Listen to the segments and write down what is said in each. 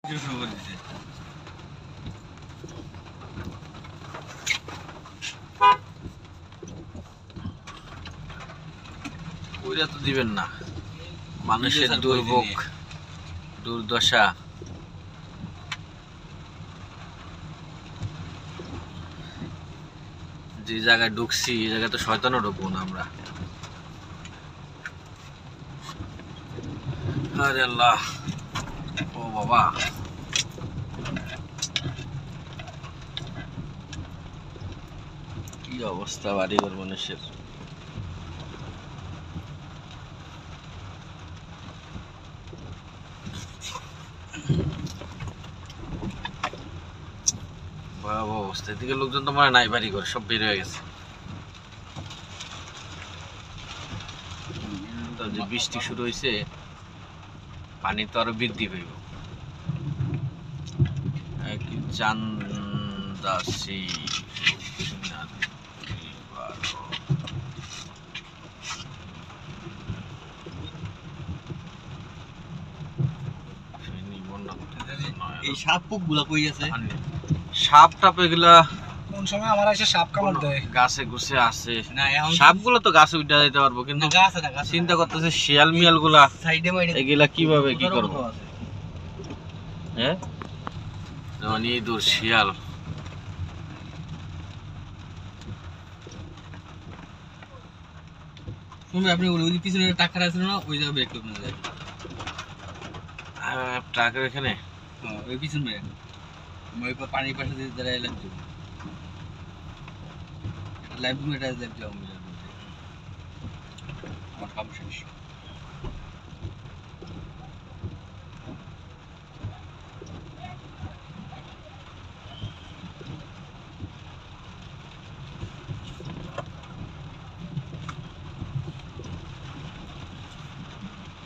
ওইটা তো দিবেন না, মানুষের দুর্ভোগ দুর্দশা। যে জায়গায় ঢুকছি এই জায়গায় তো শয়তানও ঢুকবো না আমরা। আরে আল্লাহ, ও বাবা, কি অবস্থা বাড়িঘর মানুষের। ভয়াবহ অবস্থা। এদিকে লোকজন তো মানে নাই, বাড়ি ঘর সব বের হয়ে গেছে। যে বৃষ্টি শুরু হয়েছে, পানি তো আরো বৃদ্ধি পাইব। চান্দাসি এই সাপ পোক গুলা কই আছে? সাপ টাপ এগুলা কোন সময় আমার এসে সাপ কামড় দেয়? গাছে গুছে আছে না, এখন সাপগুলো তো গাছে উঠে যেতে পারবো, কিন্তু চিন্তা করতেছে শিয়াল মিয়াল গুলা সাইডে মাইডে এগুলা কিভাবে কি করবো? হ্যাঁ, যেমন ইঁদুর, শিয়াল। শুনবে আপনি ওই পিছনে টাকা আছে না, ওই যাবে একটু না যায় ট্রাকের এখানে। হ্যাঁ, ওই পিছনে ওই পানির পাশে দিয়ে দাঁড়ায় লাগবে লাইভ মেটা দেখতে হবে। আমার কাম শেষ।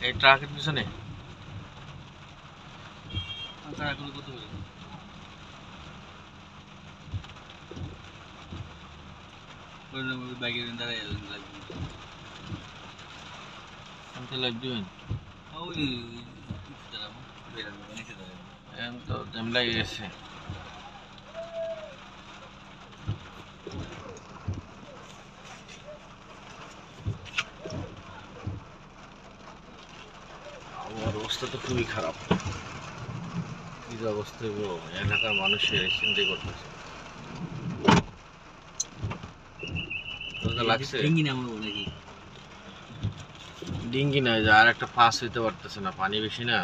এই ট্রাকের পিছনে টাকাগুলো কত করে? ওই বাইকের দাঁড়ায় লাগবে লাইভ দিবেন। ওই দাঁড়াবো নিচে দাঁড়াবো, এখন তো জ্যাম লাগে গেছে। আমার অবস্থা তো খুবই খারাপ। কি যে অবস্থা এলাকার মানুষের চিন্তা করতেছে। লাগছে ডিঙ্গি নামো নাকি? ডিঙ্গি না, আর একটা পাস হইতে পারতেছে না, পানি বেশি না।